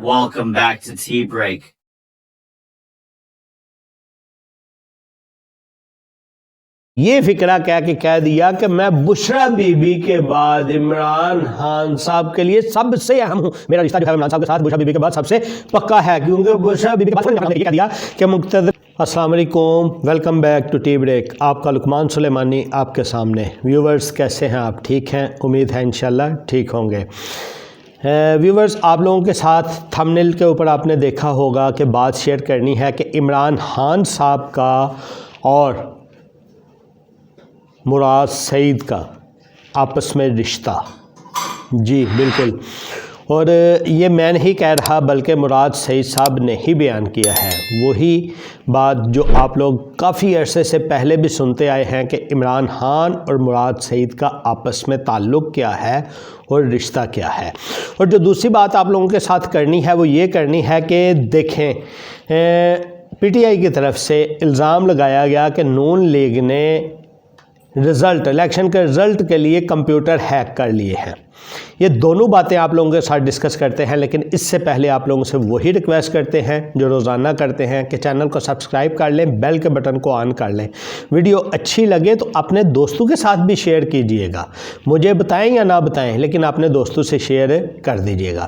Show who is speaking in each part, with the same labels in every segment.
Speaker 1: Welcome back to Tea Break.
Speaker 2: یہ فکرہ کہہ دیا کہ میں بشرا بی بی کے بعد عمران خان صاحب کے لیے سب سے اہم ہوں. میرا رشتہ جو ہے عمران صاحب کے ساتھ بشرا بی بی کے بعد سب سے پکا ہے, کیونکہ بشرا بی بی کے بعد کہہ دیا کہ مقتدر. السلام علیکم, welcome back to tea break. آپ کا لقمان سلیمانی آپ کے سامنے. ویورز کیسے ہیں آپ؟ ٹھیک ہیں؟ امید ہے انشاءاللہ ٹھیک ہوں گے. ویورز, آپ لوگوں کے ساتھ تھمبنیل کے اوپر آپ نے دیکھا ہوگا کہ بات شیئر کرنی ہے کہ عمران خان صاحب کا اور مراد سعید کا آپس میں رشتہ. جی بالکل, اور یہ میں نہیں کہہ رہا بلکہ مراد سعید صاحب نے ہی بیان کیا ہے. وہی بات جو آپ لوگ کافی عرصے سے پہلے بھی سنتے آئے ہیں کہ عمران خان اور مراد سعید کا آپس میں تعلق کیا ہے اور رشتہ کیا ہے. اور جو دوسری بات آپ لوگوں کے ساتھ کرنی ہے وہ یہ کرنی ہے کہ دیکھیں, پی ٹی آئی کی طرف سے الزام لگایا گیا کہ نون لیگ نے الیکشن کے رزلٹ کے لیے کمپیوٹر ہیک کر لیے ہیں. یہ دونوں باتیں آپ لوگوں کے ساتھ ڈسکس کرتے ہیں, لیکن اس سے پہلے آپ لوگوں سے وہی ریکویسٹ کرتے ہیں جو روزانہ کرتے ہیں کہ چینل کو سبسکرائب کر لیں, بیل کے بٹن کو آن کر لیں. ویڈیو اچھی لگے تو اپنے دوستوں کے ساتھ بھی شیئر کیجئے گا. مجھے بتائیں یا نہ بتائیں, لیکن اپنے دوستوں سے شیئر کر دیجئے گا.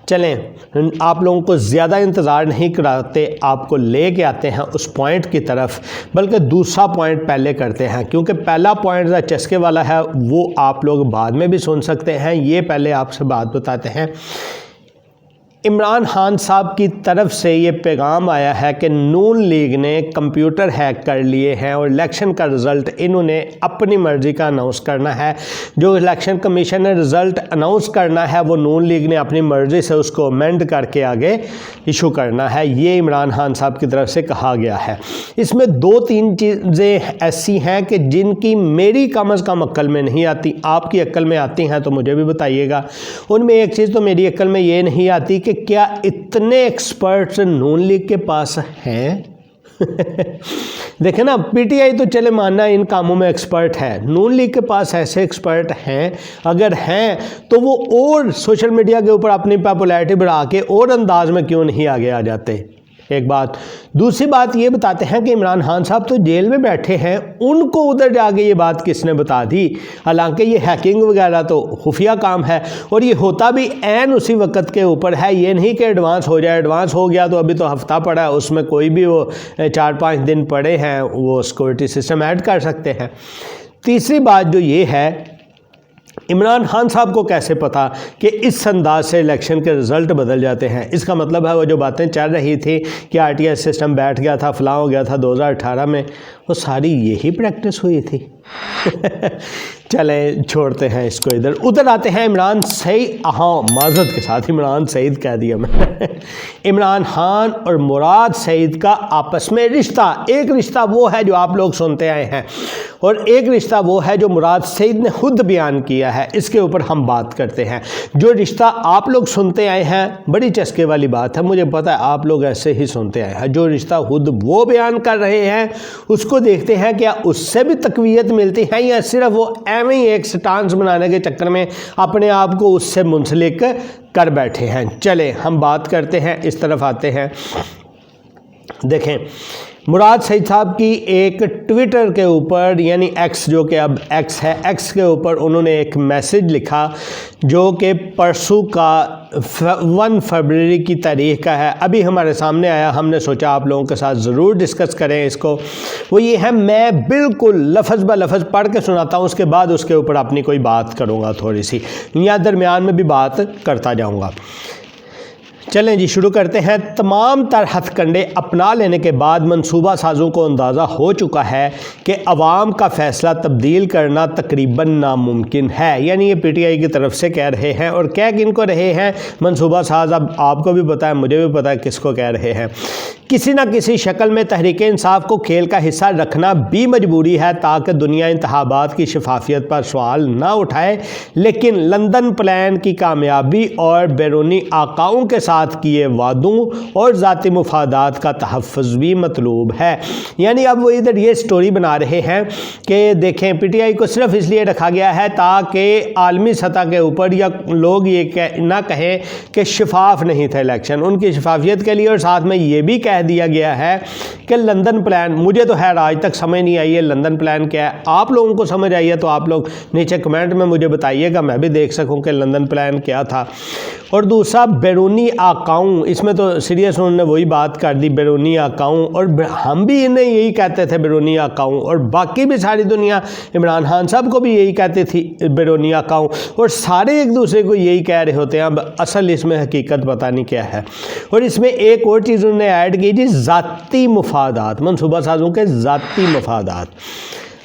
Speaker 2: چلیں, آپ لوگوں کو زیادہ انتظار نہیں کراتے, آپ کو لے کے آتے ہیں اس پوائنٹ کی طرف. بلکہ دوسرا پوائنٹ پہلے کرتے ہیں, کیونکہ پہلا پوائنٹ ذرا چسکے والا ہے, وہ آپ لوگ بعد میں بھی سن سکتے ہیں. یہ پہلے آپ سے بات بتاتے ہیں. عمران خان صاحب کی طرف سے یہ پیغام آیا ہے کہ نون لیگ نے کمپیوٹر ہیک کر لیے ہیں اور الیکشن کا رزلٹ انہوں نے اپنی مرضی کا اناؤنس کرنا ہے. جو الیکشن کمیشن نے رزلٹ اناؤنس کرنا ہے وہ نون لیگ نے اپنی مرضی سے اس کو امینڈ کر کے آگے ایشو کرنا ہے. یہ عمران خان صاحب کی طرف سے کہا گیا ہے. اس میں دو تین چیزیں ایسی ہیں کہ جن کی میری کم از کم عقل میں نہیں آتی. آپ کی عقل میں آتی ہیں تو مجھے بھی بتائیے گا. ان میں ایک چیز تو میری عقل میں یہ نہیں آتی کہ کیا اتنے ایکسپرٹس نون لیگ کے پاس ہیں؟ دیکھیں نا, پی ٹی آئی تو چلے ماننا ان کاموں میں ایکسپرٹ ہے, نون لیگ کے پاس ایسے ایکسپرٹ ہیں؟ اگر ہیں تو وہ اور سوشل میڈیا کے اوپر اپنی پاپولیرٹی بڑھا کے اور انداز میں کیوں نہیں آگے آ جاتے؟ ایک بات. دوسری بات یہ بتاتے ہیں کہ عمران خان صاحب تو جیل میں بیٹھے ہیں, ان کو ادھر جا کے یہ بات کس نے بتا دی؟ حالانکہ یہ ہیکنگ وغیرہ تو خفیہ کام ہے, اور یہ ہوتا بھی عین اسی وقت کے اوپر ہے. یہ نہیں کہ ایڈوانس ہو جائے, ایڈوانس ہو گیا تو ابھی تو ہفتہ پڑا ہے, اس میں کوئی بھی وہ 4-5 دن پڑے ہیں وہ سیکورٹی سسٹم ایڈ کر سکتے ہیں. تیسری بات جو یہ ہے, عمران خان صاحب کو کیسے پتا کہ اس انداز سے الیکشن کے رزلٹ بدل جاتے ہیں؟ اس کا مطلب ہے وہ جو باتیں چل رہی تھی کہ آر ٹی ایس سسٹم بیٹھ گیا تھا, فلاں ہو گیا تھا 2018 میں, وہ ساری یہی پریکٹس ہوئی تھی. چلیں چھوڑتے ہیں اس کو, ادھر آتے ہیں عمران سعید. ہاں معذرت کے ساتھ عمران سعید کہہ دیا میں. عمران خان اور مراد سعید کا آپس میں رشتہ, ایک رشتہ وہ ہے جو آپ لوگ سنتے آئے ہیں, اور ایک رشتہ وہ ہے جو مراد سعید نے خود بیان کیا ہے. اس کے اوپر ہم بات کرتے ہیں. جو رشتہ آپ لوگ سنتے آئے ہیں, بڑی چسکے والی بات ہے, مجھے پتا ہے آپ لوگ ایسے ہی سنتے آئے ہیں. جو رشتہ خود وہ بیان کر رہے ہیں اس کو دیکھتے ہیں کیا اس سے بھی تقویت ملتی ہے, یا صرف وہ ایویں ہی ایک سٹانس بنانے کے چکر میں اپنے آپ کو اس سے منسلک کر بیٹھے ہیں. چلیں ہم بات کرتے ہیں, اس طرف آتے ہیں. دیکھیں, مراد سعید صاحب کی ایک ٹویٹر کے اوپر, یعنی ایکس جو کہ اب ایکس ہے, ایکس کے اوپر انہوں نے ایک میسج لکھا جو کہ پرسوں کا 1 فروری کی تاریخ کا ہے. ابھی ہمارے سامنے آیا, ہم نے سوچا آپ لوگوں کے ساتھ ضرور ڈسکس کریں اس کو. وہ یہ ہے, میں بالکل لفظ بہ لفظ پڑھ کے سناتا ہوں, اس کے بعد اس کے اوپر اپنی کوئی بات کروں گا تھوڑی سی, یا درمیان میں بھی بات کرتا جاؤں گا. چلیں جی شروع کرتے ہیں. تمام تر ہتھ کنڈے اپنا لینے کے بعد منصوبہ سازوں کو اندازہ ہو چکا ہے کہ عوام کا فیصلہ تبدیل کرنا تقریباً ناممکن ہے. یعنی یہ پی ٹی آئی کی طرف سے کہہ رہے ہیں, اور کہہ کن کو رہے ہیں منصوبہ ساز؟ اب آپ کو بھی پتہ ہے, مجھے بھی پتہ ہے کس کو کہہ رہے ہیں. کسی نہ کسی شکل میں تحریک انصاف کو کھیل کا حصہ رکھنا بھی مجبوری ہے تاکہ دنیا انتخابات کی شفافیت پر سوال نہ اٹھائے. لیکن لندن پلان کی کامیابی اور بیرونی آقاؤں کے ساتھ ساتھ کیے وعدوں اور ذاتی مفادات کا تحفظ بھی مطلوب ہے۔ یعنی اب وہ ادھر یہ سٹوری بنا رہے ہیں کہ دیکھیں پی ٹی آئی کو صرف اس لیے رکھا گیا ہے تاکہ عالمی سطح کے اوپر یا لوگ یہ نہ کہیں کہ شفاف نہیں تھا الیکشن، ان کی شفافیت کے لیے، اور ساتھ میں یہ بھی کہہ دیا گیا ہے کہ لندن پلان، مجھے تو خیر آج تک سمجھ نہیں آئی ہے لندن پلان کیا ہے، آپ لوگوں کو سمجھ آئی ہے تو آپ لوگ نیچے کمنٹ میں مجھے بتائیے گا، میں بھی دیکھ سکوں کہ لندن پلان کیا تھا۔ اور دوسرا بیرونی آقاؤں، اس میں تو سیریس انہوں نے وہی بات کر دی بیرونی آقاؤں، اور ہم بھی انہیں یہی کہتے تھے بیرونی آقاؤں، اور باقی بھی ساری دنیا عمران خان صاحب کو بھی یہی کہتی تھی بیرونی آقاؤں، اور سارے ایک دوسرے کو یہی کہہ رہے ہوتے ہیں۔ اب اصل اس میں حقیقت پتہ نہیں کیا ہے۔ اور اس میں ایک اور چیز انہوں نے ایڈ کی جی ذاتی مفادات، منصوبہ سازوں کے ذاتی مفادات۔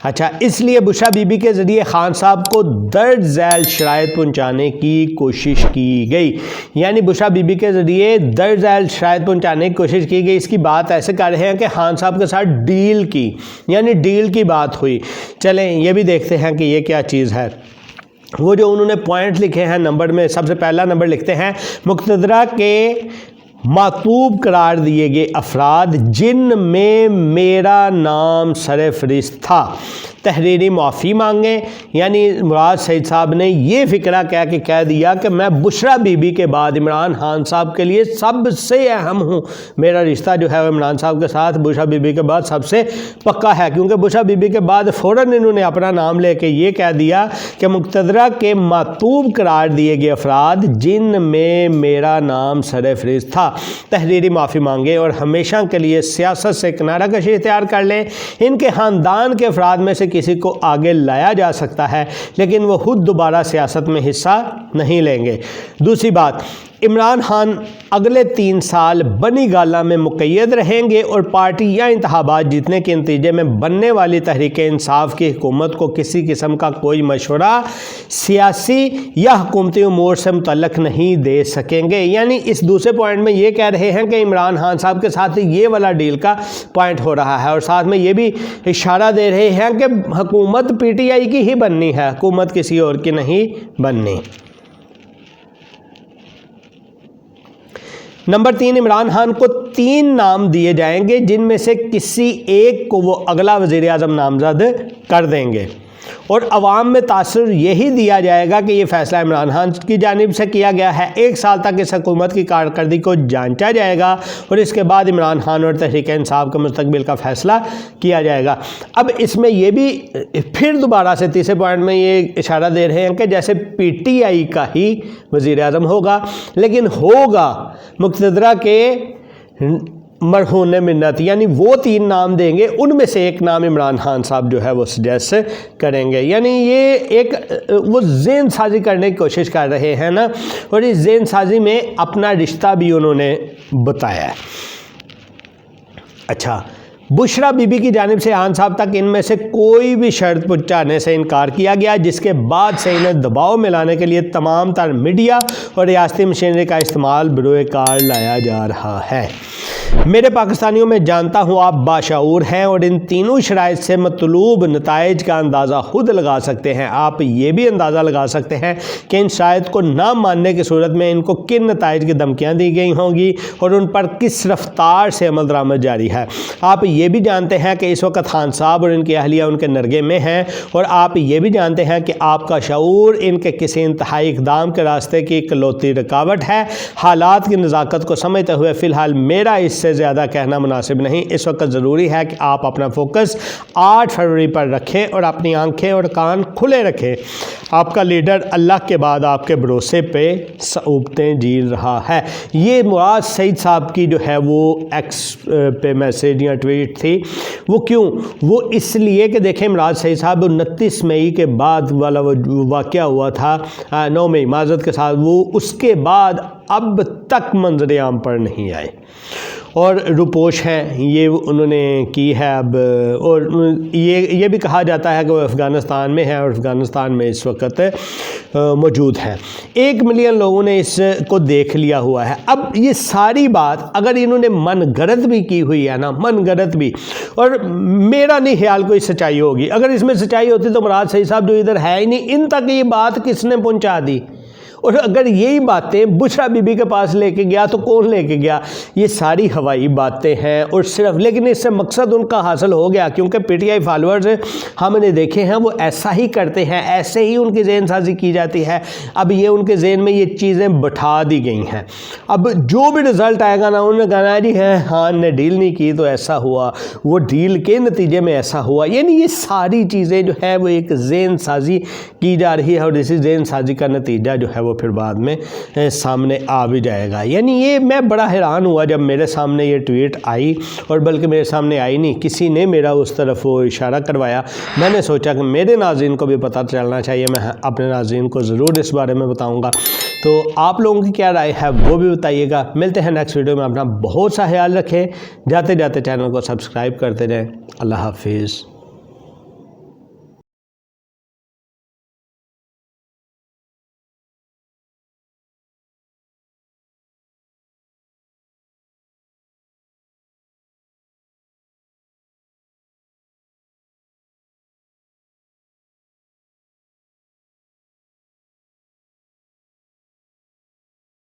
Speaker 2: اچھا، اس لیے بشرا بی بی کے ذریعے خان صاحب کو درج ذیل شرائط پہنچانے کی کوشش کی گئی، یعنی بشرا بی بی کے ذریعے درج ذیل شرائط پہنچانے کی کوشش کی گئی۔ اس کی بات ایسے کر رہے ہیں کہ خان صاحب کے ساتھ ڈیل کی، یعنی ڈیل کی بات ہوئی۔ چلیں یہ بھی دیکھتے ہیں کہ یہ کیا چیز ہے۔ وہ جو انہوں نے پوائنٹ لکھے ہیں نمبر میں، سب سے پہلا نمبر لکھتے ہیں مقتدرہ کے معطوب قرار دیے گئے افراد جن میں میرا نام سر فہرست تھا تحریری معافی مانگیں، یعنی مراد سعید صاحب نے یہ فکرہ کہہ دیا کہ میں بشرا بی بی کے بعد عمران خان صاحب کے لیے سب سے اہم ہوں، میرا رشتہ جو ہے وہ عمران صاحب کے ساتھ بشرا بی بی کے بعد سب سے پکا ہے، کیونکہ بشرا بی بی کے بعد فوراً انہوں نے اپنا نام لے کے یہ کہہ دیا کہ مقتدرہ کے معطوب قرار دیے گئے افراد جن میں میرا نام سر فہرست تھا تحریری معافی مانگے اور ہمیشہ کے لیے سیاست سے کنارہ کشی اختیار کر لیں۔ ان کے خاندان کے افراد میں سے کسی کو آگے لایا جا سکتا ہے لیکن وہ خود دوبارہ سیاست میں حصہ نہیں لیں گے۔ دوسری بات، عمران خان اگلے 3 سال بنی گالہ میں مقید رہیں گے اور پارٹی یا انتخابات جیتنے کے نتیجے میں بننے والی تحریک انصاف کی حکومت کو کسی قسم کا کوئی مشورہ سیاسی یا حکومتی امور سے متعلق نہیں دے سکیں گے۔ یعنی اس دوسرے پوائنٹ میں یہ کہہ رہے ہیں کہ عمران خان صاحب کے ساتھ یہ والا ڈیل کا پوائنٹ ہو رہا ہے، اور ساتھ میں یہ بھی اشارہ دے رہے ہیں کہ حکومت پی ٹی آئی کی ہی بننی ہے، حکومت کسی اور کی نہیں بننی۔ نمبر 3، عمران خان کو 3 نام دیے جائیں گے جن میں سے کسی ایک کو وہ اگلا وزیر اعظم نامزد کر دیں گے، اور عوام میں تاثر یہی دیا جائے گا کہ یہ فیصلہ عمران خان کی جانب سے کیا گیا ہے۔ 1 سال تک اس حکومت کی کارکردگی کو جانچا جائے گا اور اس کے بعد عمران خان اور تحریک انصاف کے مستقبل کا فیصلہ کیا جائے گا۔ اب اس میں یہ بھی پھر دوبارہ سے تیسرے پوائنٹ میں یہ اشارہ دے رہے ہیں کہ جیسے پی ٹی آئی کا ہی وزیر اعظم ہوگا، لیکن ہوگا مقتدرہ کے مرہون منت، یعنی وہ 3 نام دیں گے، ان میں سے ایک نام عمران خان صاحب جو ہے وہ سجیسٹ کریں گے۔ یعنی یہ ایک وہ ذہن سازی کرنے کی کوشش کر رہے ہیں نا، اور اس ذہن سازی میں اپنا رشتہ بھی انہوں نے بتایا ہے۔ اچھا، بشرا بی بی کی جانب سے خان صاحب تک ان میں سے کوئی بھی شرط پہنچانے سے انکار کیا گیا، جس کے بعد سے انہیں دباؤ میں لانے کے لیے تمام تر میڈیا اور ریاستی مشینری کا استعمال بروئے کار لایا جا رہا ہے۔ میرے پاکستانیوں میں جانتا ہوں آپ باشعور ہیں اور ان تینوں شرائط سے مطلوب نتائج کا اندازہ خود لگا سکتے ہیں۔ آپ یہ بھی اندازہ لگا سکتے ہیں کہ ان شرائط کو نہ ماننے کی صورت میں ان کو کن نتائج کی دھمکیاں دی گئی ہوں گی اور ان پر کس رفتار سے عمل درآمد جاری ہے۔ آپ یہ بھی جانتے ہیں کہ اس وقت خان صاحب اور ان کی اہلیہ ان کے نرگے میں ہیں، اور آپ یہ بھی جانتے ہیں کہ آپ کا شعور ان کے کسی انتہائی اقدام کے راستے کی اکلوتی رکاوٹ ہے۔ حالات کی نزاکت کو سمجھتے ہوئے فی الحال میرا اس سے زیادہ کہنا مناسب نہیں۔ اس وقت ضروری ہے کہ آپ اپنا فوکس 8 فروری پر رکھیں اور اپنی آنکھیں اور کان کھلے رکھیں۔ آپ کا لیڈر اللہ کے بعد آپ کے بھروسے پہ صعوبتیں جھیل رہا ہے۔ یہ مراد سعید صاحب کی جو ہے وہ ایکس پہ میسیج یا ٹویٹ تھی۔ وہ کیوں؟ وہ اس لیے کہ دیکھیں مراد سعید صاحب 29 مئی کے بعد والا وہ واقعہ ہوا تھا، 9 مئی معذرت کے ساتھ، وہ اس کے بعد اب تک منظر عام پر نہیں آئے اور روپوش ہیں یہ انہوں نے کی ہے اب، اور یہ بھی کہا جاتا ہے کہ وہ افغانستان میں ہے اور افغانستان میں اس وقت موجود ہیں۔ 1 ملین لوگوں نے اس کو دیکھ لیا ہوا ہے۔ اب یہ ساری بات اگر انہوں نے من گھڑت بھی کی ہوئی ہے نا، من گھڑت بھی، اور میرا نہیں خیال کوئی سچائی ہوگی، اگر اس میں سچائی ہوتی تو مراد سعید صاحب جو ادھر ہے ہی نہیں، ان تک یہ بات کس نے پہنچا دی؟ اور اگر یہی باتیں بشرا بی بی کے پاس لے کے گیا تو کون لے کے گیا؟ یہ ساری ہوائی باتیں ہیں اور صرف، لیکن اس سے مقصد ان کا حاصل ہو گیا، کیونکہ پی ٹی آئی فالوورز ہم نے دیکھے ہیں وہ ایسا ہی کرتے ہیں، ایسے ہی ان کی ذہن سازی کی جاتی ہے۔ اب یہ ان کے ذہن میں یہ چیزیں بٹھا دی گئی ہیں، اب جو بھی رزلٹ آئے گا نا انہوں نے کہنا ہے جی خان نے ڈیل نہیں کی تو ایسا ہوا، وہ ڈیل کے نتیجے میں ایسا ہوا۔ یعنی یہ ساری چیزیں جو ہے وہ ایک ذہن سازی کی جا رہی ہے، اور اسی ذہن سازی کا نتیجہ جو ہے وہ پھر بعد میں سامنے آ بھی جائے گا۔ یعنی یہ میں بڑا حیران ہوا جب میرے سامنے یہ ٹویٹ آئی، اور بلکہ میرے سامنے آئی نہیں، کسی نے میرا اس طرف وہ اشارہ کروایا۔ میں نے سوچا کہ میرے ناظرین کو بھی پتہ چلنا چاہیے، میں اپنے ناظرین کو ضرور اس بارے میں بتاؤں گا۔ تو آپ لوگوں کی کیا رائے ہے وہ بھی بتائیے گا۔ ملتے ہیں نیکسٹ ویڈیو میں، اپنا بہت سا خیال رکھیں، جاتے جاتے چینل کو سبسکرائب کرتے جائیں۔ اللہ حافظ۔